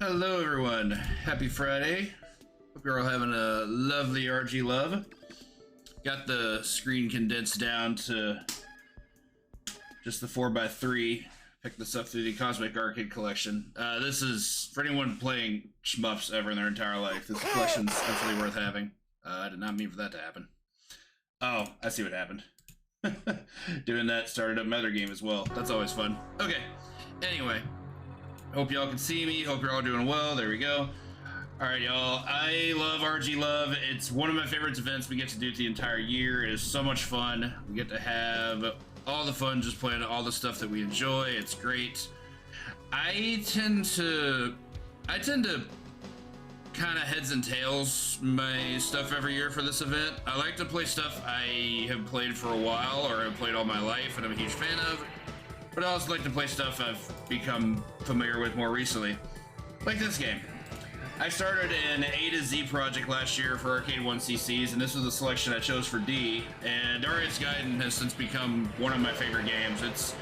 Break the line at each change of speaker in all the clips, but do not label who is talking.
Hello everyone, happy Friday. Hope you're all having a lovely RGLove. Got the screen condensed down to just the 4x3. Picked this up through the Cosmic Arcade Collection. This is, for anyone playing shmups ever in their entire life, this collection's absolutely worth having. I did not mean for that to happen. Oh, I see what happened. Doing that started up my other game as well. That's always fun. Okay, anyway. Hope y'all can see me. Hope you're all doing well. There we go. All right, y'all. I love RGLove. It's one of my favorite events we get to do the entire year. It is so much fun. We get to have all the fun just playing all the stuff that we enjoy. It's great. I tend to kind of heads and tails my stuff every year for this event. I like to play stuff I have played for a while or have played all my life and I'm a huge fan of. But I also like to play stuff I've become familiar with more recently. Like this game. I started an A to Z project last year for Arcade1CCs, and this was the selection I chose for D. And Darius Gaiden has since become one of my favorite games. It's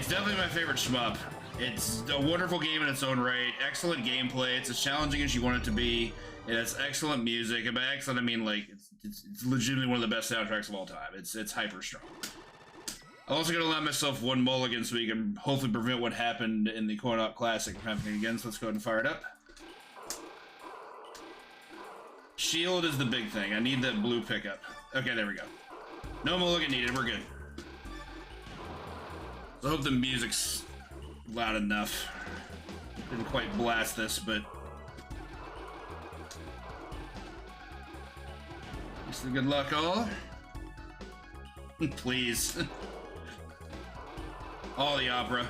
definitely my favorite shmup. It's a wonderful game in its own right. Excellent gameplay. It's as challenging as you want it to be. It has excellent music. And by excellent, I mean like it's legitimately one of the best soundtracks of all time. It's hyper strong. I'm also going to allow myself one mulligan so we can hopefully prevent what happened in the Co-op Classic from happening again. So let's go ahead and fire it up. Shield is the big thing. I need that blue pickup. Okay, there we go. No mulligan needed. We're good. So I hope the music's loud enough. Didn't quite blast this, but just the good luck all. Please. All the opera.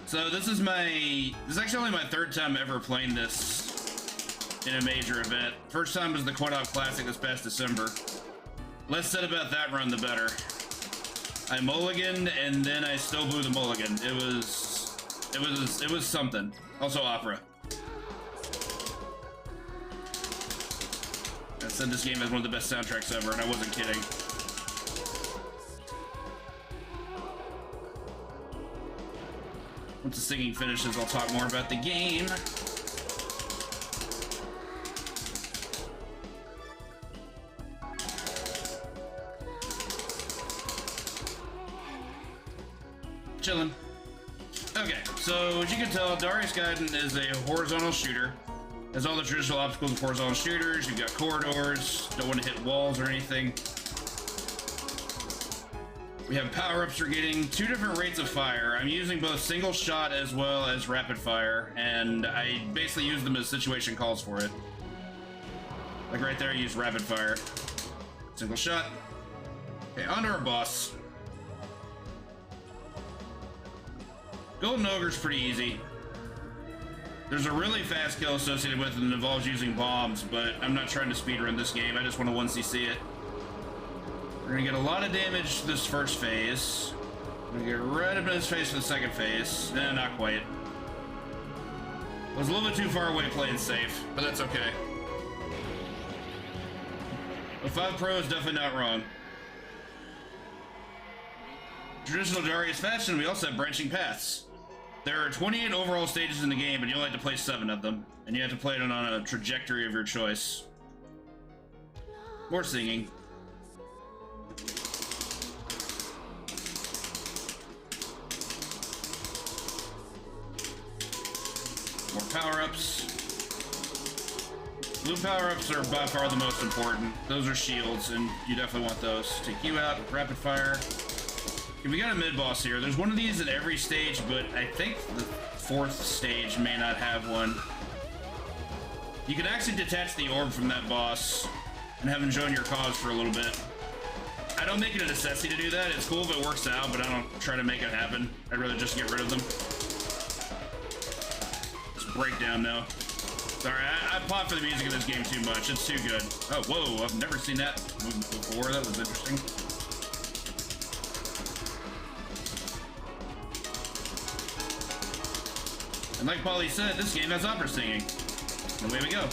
So this is actually only my third time ever playing this in a major event. First time was the Co-op Classic this past December. Less said about that run, the better. I mulliganed and then I still blew the mulligan. It was something. Also opera. I said this game has one of the best soundtracks ever, and I wasn't kidding. Once the singing finishes, I'll talk more about the game. Chillin'. Okay, so as you can tell, Darius Gaiden is a horizontal shooter. Has all the traditional obstacles of horizontal shooters. You've got corridors, don't want to hit walls or anything. We have power-ups. We're getting 2 different rates of fire. I'm using both single shot as well as rapid fire, and I basically use them as situation calls for it. Like right there, I use rapid fire. Single shot. Okay, on to our boss. Golden Ogre's pretty easy. There's a really fast kill associated with it that involves using bombs, but I'm not trying to speedrun this game. I just want to 1cc it. We're gonna get a lot of damage this first phase. We're gonna get right up in his face for the second phase. Eh, not quite. Was a little bit too far away playing safe, but that's okay. The 5 Pro is definitely not wrong. Traditional Darius fashion, we also have branching paths. There are 28 overall stages in the game, but you only have to play 7 of them, and you have to play it on a trajectory of your choice. More singing. More power-ups. Blue power-ups are by far the most important. Those are shields, and you definitely want those. Take you out with rapid fire. Okay, we got a mid-boss here. There's one of these at every stage, but I think the 4th stage may not have one. You can actually detach the orb from that boss and have him join your cause for a little bit. I don't make it a necessity to do that. It's cool if it works out, but I don't try to make it happen. I'd rather just get rid of them. Breakdown now. Sorry, I pop for the music in this game too much. It's too good. Oh, whoa, I've never seen that before. That was interesting. And like Polly said, this game has opera singing. Away we go.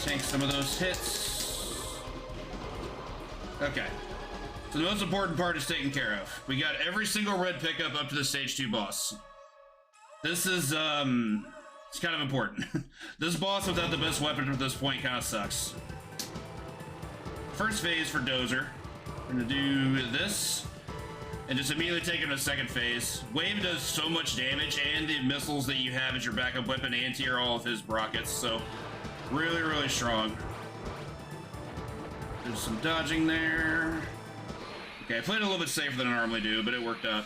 Tank some of those hits. Okay. So the most important part is taken care of. We got every single red pickup up to the stage 2 boss. This is, it's kind of important. This boss without the best weapon at this point kind of sucks. First phase for Dozer. We're gonna do this. And just immediately take him to second phase. Wave does so much damage, and the missiles that you have as your backup weapon anti-air all of his rockets, so really, really strong. There's some dodging there. Okay, I played a little bit safer than I normally do, but it worked out.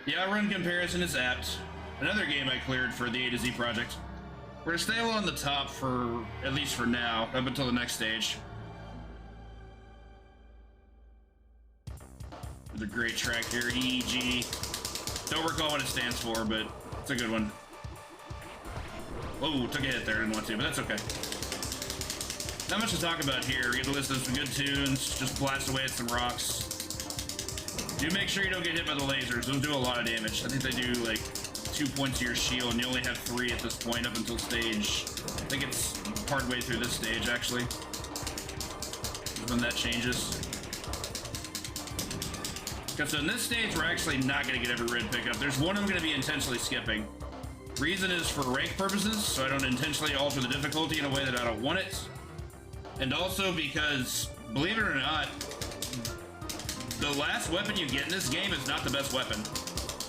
The outrun comparison is apt. Another game I cleared for the A to Z project. We're gonna stay on the top for, at least for now, up until the next stage. There's a great track here, EEG. Don't recall what it stands for, but it's a good one. Whoa, took a hit there, didn't want to, but that's okay. Not much to talk about here. We get to listen to some good tunes, just blast away at some rocks. Do make sure you don't get hit by the lasers. Those do a lot of damage. I think they do like 2 points to your shield, and you only have 3 at this point up until stage. I think it's part way through this stage, actually. When that changes. Okay, so in this stage, we're actually not going to get every red pickup. There's one I'm going to be intentionally skipping. Reason is for rank purposes, so I don't intentionally alter the difficulty in a way that I don't want it. And also because, believe it or not, the last weapon you get in this game is not the best weapon.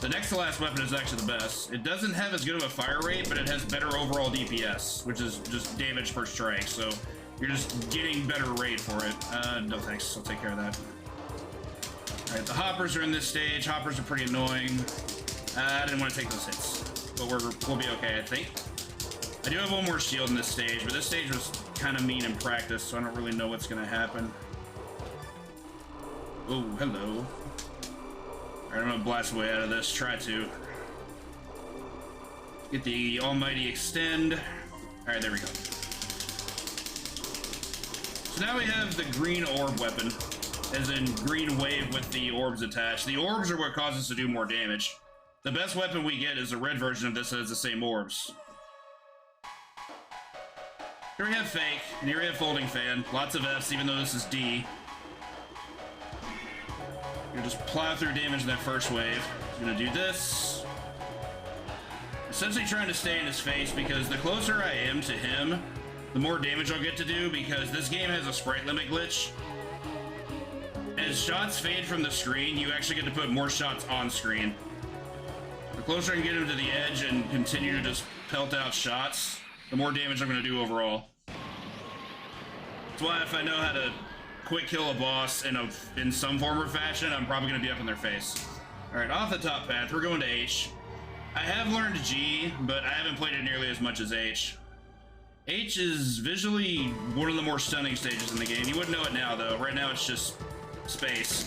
The next to last weapon is actually the best. It doesn't have as good of a fire rate, but it has better overall DPS, which is just damage per strike, so you're just getting better rate for it. No thanks, I'll take care of that. Alright, the hoppers are in this stage. Hoppers are pretty annoying. I didn't want to take those hits, but we'll be okay, I think. I do have one more shield in this stage, but this stage was kind of mean in practice, so I don't really know what's going to happen. Oh, hello. Alright, I'm going to blast away out of this. Try to. Get the almighty extend. Alright, there we go. So now we have the green orb weapon. As in green wave with the orbs attached. The orbs are what causes us to do more damage. The best weapon we get is a red version of this that has the same orbs. Here we have Fake, and here we have Folding Fan. Lots of Fs, even though this is D. You just plow through damage in that first wave. I'm gonna do this. Essentially trying to stay in his face, because the closer I am to him, the more damage I'll get to do, because this game has a sprite limit glitch. As shots fade from the screen, you actually get to put more shots on screen. The closer I can get him to the edge and continue to just pelt out shots, the more damage I'm going to do overall. That's why if I know how to quick kill a boss in some form or fashion, I'm probably going to be up in their face. Alright, off the top path, we're going to H. I have learned G, but I haven't played it nearly as much as H. H is visually one of the more stunning stages in the game. You wouldn't know it now, though. Right now it's just space.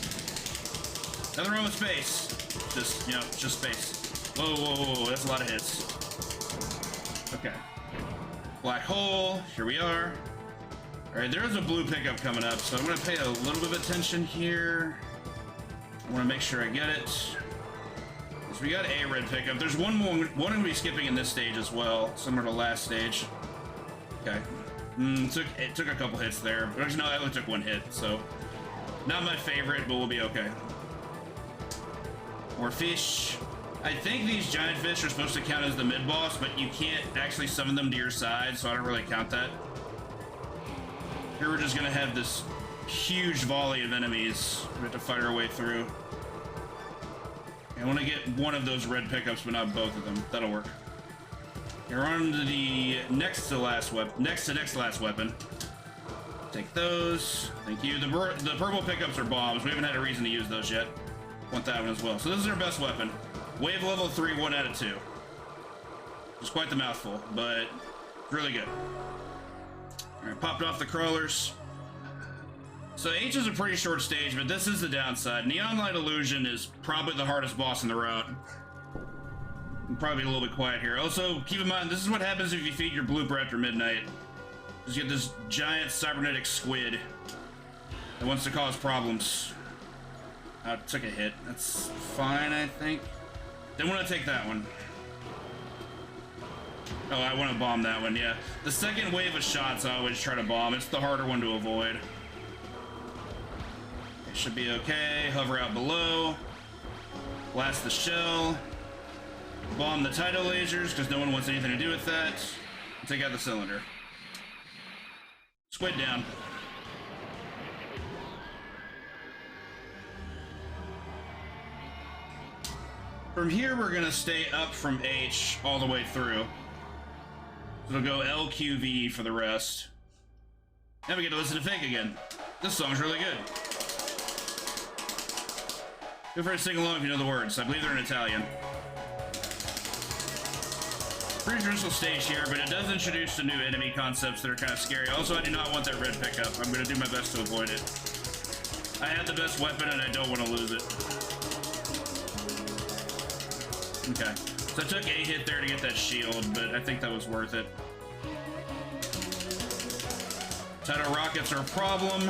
Nothing wrong with space. Just, you know, just space. Whoa, whoa, whoa, that's a lot of hits. Okay. Black hole, here we are. Alright, there's a blue pickup coming up, so I'm gonna pay a little bit of attention here. I wanna make sure I get it. So we got a red pickup. There's one I'm gonna be skipping in this stage as well, similar to last stage. Okay. It took a couple hits there. Actually, no, I only took one hit, so not my favorite, but we'll be okay. More fish. I think these giant fish are supposed to count as the mid-boss, but you can't actually summon them to your side, so I don't really count that. Here we're just gonna have this huge volley of enemies we have to fight our way through. I want to get one of those red pickups, but not both of them. That'll work. You're on to the next to last weapon. Take those. Thank you. The purple pickups are bombs. We haven't had a reason to use those yet. Want that one as well. So this is our best weapon. Wave level 3, 1 out of 2. It's quite the mouthful, but really good. Alright, popped off the crawlers. So H is a pretty short stage, but this is the downside. Neon Light Illusion is probably the hardest boss in the route. I'm probably a little bit quiet here. Also, keep in mind, this is what happens if you feed your blooper after midnight. Just get this giant cybernetic squid that wants to cause problems. Took a hit. That's fine, I think. Didn't want to take that one. Oh, I want to bomb that one, yeah. The second wave of shots I always try to bomb. It's the harder one to avoid. It should be okay. Hover out below. Blast the shell. Bomb the tidal lasers, because no one wants anything to do with that. Take out the cylinder. Squid down. From here, we're gonna stay up from H all the way through. It'll go LQV for the rest. Now we get to listen to Fake again. This song's really good. Feel free to sing along if you know the words. I believe they're in Italian. Pretty traditional stage here, but it does introduce some new enemy concepts that are kind of scary. Also, I do not want that red pickup. I'm gonna do my best to avoid it. I have the best weapon and I don't want to lose it. Okay, so I took a hit there to get that shield, but I think that was worth it. Tidal rockets are a problem.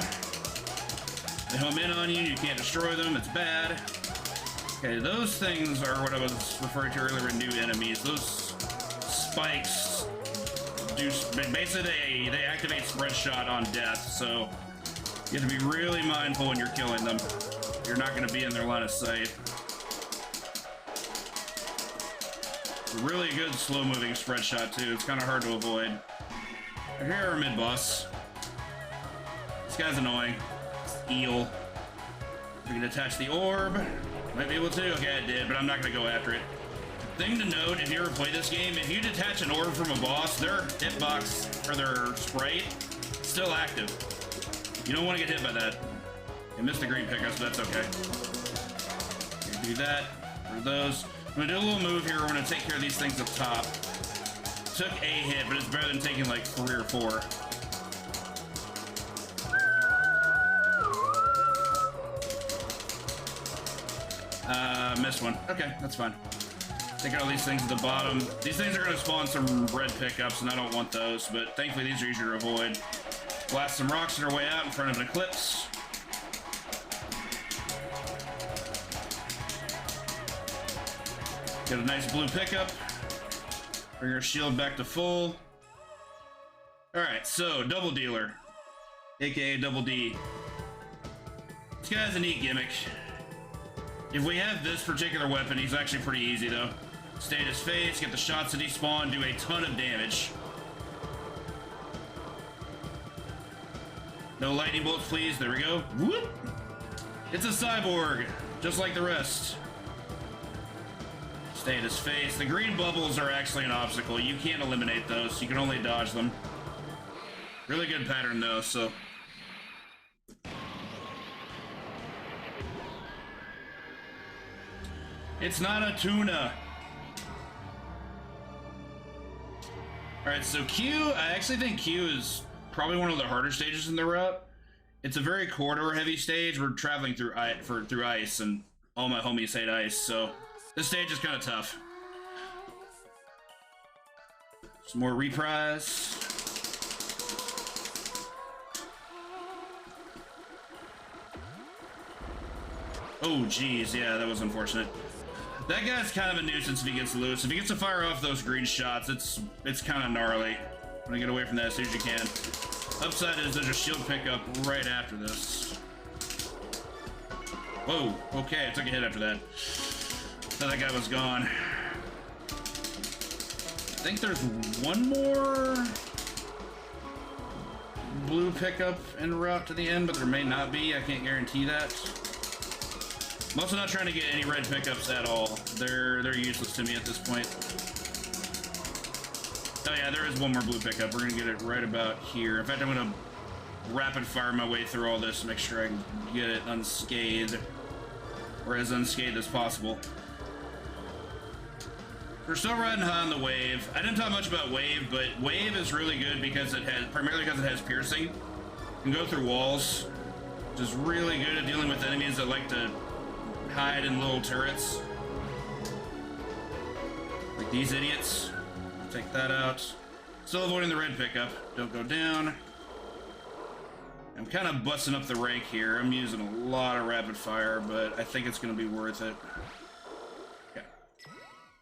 They home in on you, you can't destroy them, it's bad. Okay, those things are what I was referring to earlier in new enemies. Those spikes do, basically they activate spread shot on death, so you have to be really mindful when you're killing them. You're not going to be in their line of sight. Really good slow-moving spread shot too. It's kind of hard to avoid. Here our mid-boss. This guy's annoying. Eel. We can attach the orb. Might be able to. Okay, I did, but I'm not gonna go after it. Thing to note, if you ever play this game, if you detach an orb from a boss, their hitbox or their sprite is still active. You don't want to get hit by that. I missed the green pickups, but that's okay. Do that for those. I'm gonna do a little move here. We're gonna take care of these things up top. Took a hit, but it's better than taking like 3 or 4. Missed one. Okay, that's fine. Take out all these things at the bottom. These things are gonna spawn some red pickups, and I don't want those, but thankfully these are easier to avoid. Blast some rocks on our way out in front of an eclipse. Get a nice blue pickup. Bring our shield back to full. Alright, so double dealer, aka Double D. This guy has a neat gimmick. If we have this particular weapon, he's actually pretty easy though. Stay at his face, get the shots that he spawned, do a ton of damage. No lightning bolts, please. There we go. Whoop! It's a cyborg, just like the rest. Stay at his face. The green bubbles are actually an obstacle. You can't eliminate those. You can only dodge them. Really good pattern though, so. It's not a tuna. Alright, so Q, I actually think Q is probably one of the harder stages in the route. It's a very corridor heavy stage. We're traveling through ice, and all my homies hate ice, so this stage is kind of tough. Some more reprise. Oh geez, yeah, that was unfortunate. That guy's kind of a nuisance if he gets loose. If he gets to fire off those green shots, it's kind of gnarly. I'm gonna get away from that as soon as you can. Upside is there's a shield pickup right after this. Whoa, okay, I took a hit after that. Thought that guy was gone. I think there's one more blue pickup en route to the end, but there may not be. I can't guarantee that. I'm also not trying to get any red pickups at all. They're useless to me at this point. Oh yeah, there is one more blue pickup. We're gonna get it right about here. In fact, I'm gonna rapid fire my way through all this to make sure I can get it unscathed, or as unscathed as possible. We're still riding high on the wave. I didn't talk much about wave, but wave is really good because it has, primarily because it has piercing. You can go through walls, which is really good at dealing with enemies that like to hide in little turrets. Like these idiots. Take that out. Still avoiding the red pickup. Don't go down. I'm kind of busting up the rank here. I'm using a lot of rapid fire, but I think it's going to be worth it. Okay.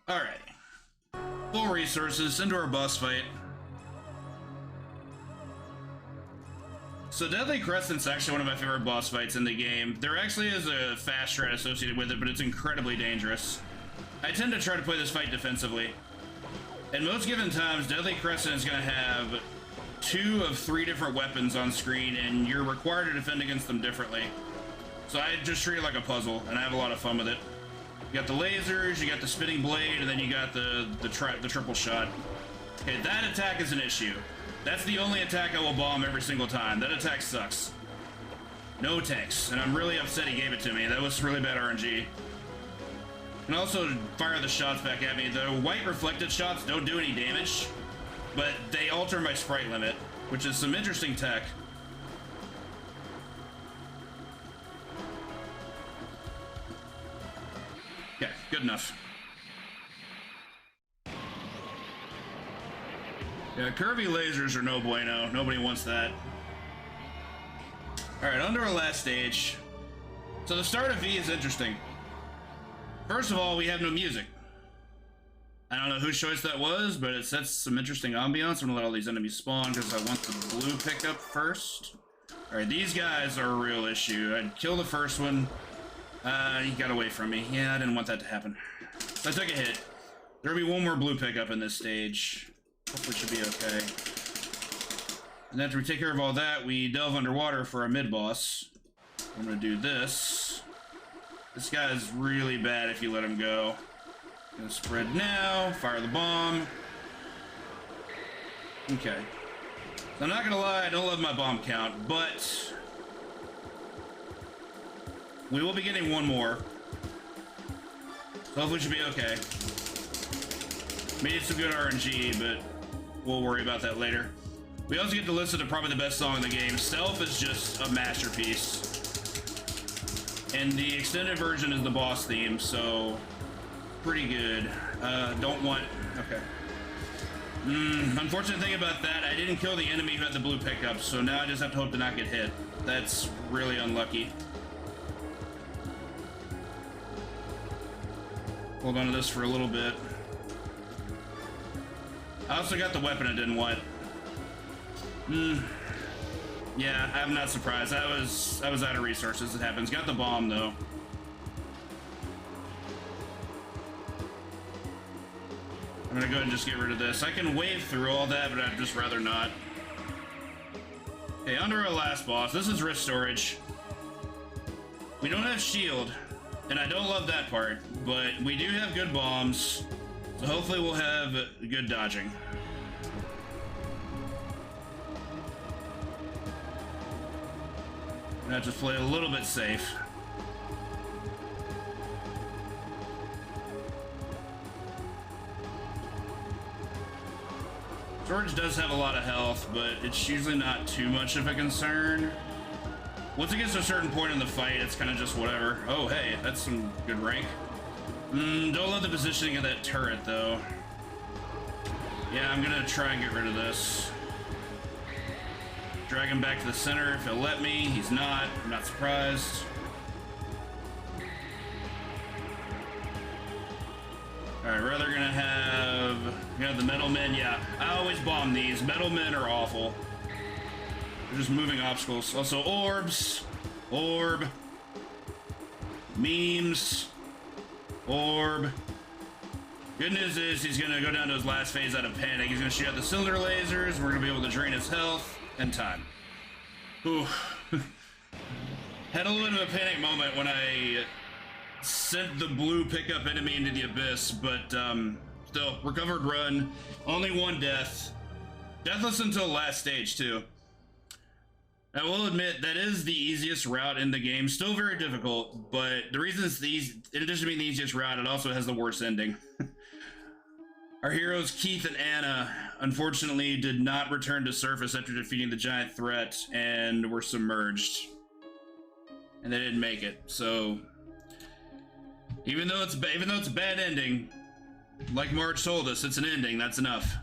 Alright. Full resources into our boss fight. So Deadly Crescent's actually one of my favorite boss fights in the game. There actually is a fast strat associated with it, but it's incredibly dangerous. I tend to try to play this fight defensively. At most given times, Deadly Crescent is going to have 2 of 3 different weapons on screen, and you're required to defend against them differently. So I just treat it like a puzzle, and I have a lot of fun with it. You got the lasers, you got the spinning blade, and then you got the triple shot. Okay, that attack is an issue. That's the only attack I will bomb every single time. That attack sucks. No tanks, and I'm really upset he gave it to me. That was really bad RNG. You can also fire the shots back at me. The white reflected shots don't do any damage, but they alter my sprite limit, which is some interesting tech. Okay, good enough. Yeah, curvy lasers are no bueno. Nobody wants that. Alright, on to our last stage. So the start of V is interesting. First of all, we have no music. I don't know whose choice that was, but it sets some interesting ambiance. I'm gonna let all these enemies spawn because I want the blue pickup first. Alright, these guys are a real issue. I'd kill the first one. He got away from me. Yeah, I didn't want that to happen. So I took a hit. There'll be one more blue pickup in this stage. Hopefully should be okay. And after we take care of all that, we delve underwater for a mid-boss. I'm gonna do this. This guy's really bad if you let him go. Gonna spread now, fire the bomb. Okay. So I'm not gonna lie, I don't love my bomb count, but we will be getting one more. So hopefully it should be okay. Made some good RNG, but we'll worry about that later. We also get to listen to probably the best song in the game. Stealth is just a masterpiece. And the extended version is the boss theme, so pretty good. Don't want... Okay. Unfortunate thing about that, I didn't kill the enemy who had the blue pickup, so now I just have to hope to not get hit. That's really unlucky. Hold on to this for a little bit. I also got the weapon I didn't want. Yeah, I'm not surprised. I was out of resources. It happens. Got the bomb though. I'm gonna go ahead and just get rid of this. I can wave through all that, but I'd just rather not. Okay, under our last boss. This is wrist storage. We don't have shield, and I don't love that part, but we do have good bombs. So hopefully we'll have good dodging. I'm gonna just play a little bit safe. George does have a lot of health, but it's usually not too much of a concern. Once it gets to a certain point in the fight, it's kind of just whatever. Oh, hey, that's some good rank. Don't love the positioning of that turret, though. Yeah, I'm gonna try and get rid of this. Drag him back to the center if he'll let me. He's not. I'm not surprised. Alright, rather gonna have the metal men. Yeah, I always bomb these. Metal men are awful. They're just moving obstacles. Also, orbs. Orb. Memes. Orb. Good news is he's gonna go down to his last phase out of panic. He's gonna shoot out the cylinder lasers. We're gonna be able to drain his health and time. Ooh. Had a little bit of a panic moment when I sent the blue pickup enemy into the abyss, but still, recovered run. Only one death. Deathless until last stage, too. I will admit, that is the easiest route in the game. Still very difficult, but the reason it's in addition to being the easiest route, it also has the worst ending. Our heroes, Keith and Anna, unfortunately did not return to surface after defeating the giant threat and were submerged. And they didn't make it, so... Even though it's a bad ending, like Marge told us, it's an ending, that's enough.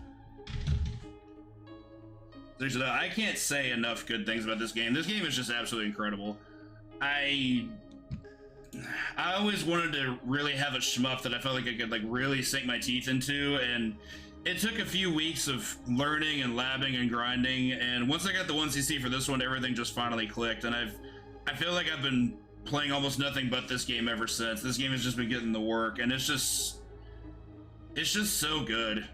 I can't say enough good things about this game. This game is just absolutely incredible. I I always wanted to really have a shmup that I felt like I could like really sink my teeth into, and it took a few weeks of learning and labbing and grinding, and once I got the 1cc for this one, everything just finally clicked, and I feel like I've been playing almost nothing but this game ever since. This game has just been getting the work, and it's just so good.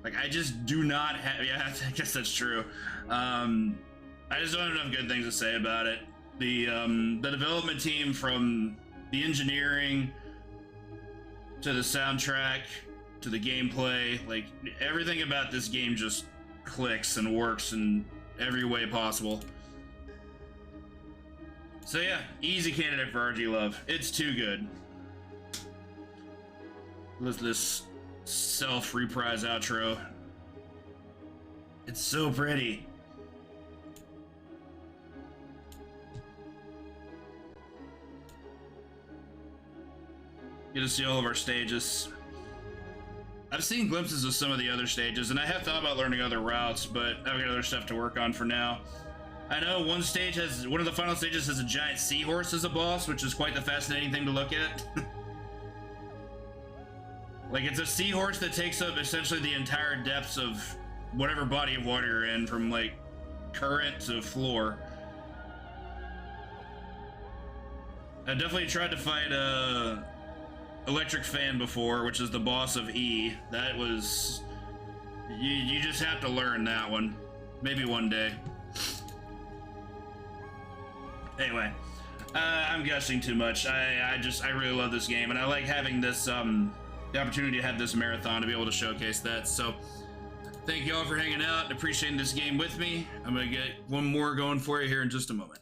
Like, I just do not have, yeah, I guess that's true. I just don't have enough good things to say about it. The development team, from the engineering to the soundtrack to the gameplay, like everything about this game just clicks and works in every way possible. So yeah, easy candidate for RGLove. It's too good. With this self-reprise outro. It's so pretty. Get to see all of our stages. I've seen glimpses of some of the other stages, and I have thought about learning other routes, but I've got other stuff to work on for now. I know one of the final stages has a giant seahorse as a boss, which is quite the fascinating thing to look at. Like, it's a seahorse that takes up essentially the entire depths of whatever body of water you're in, from like current to floor. I definitely tried to fight Electric Fan before, which is the boss of E. That was... You just have to learn that one. Maybe one day. Anyway, I'm gushing too much. I really love this game, and I like having this, the opportunity to have this marathon to be able to showcase that. So, thank you all for hanging out and appreciating this game with me. I'm gonna get one more going for you here in just a moment.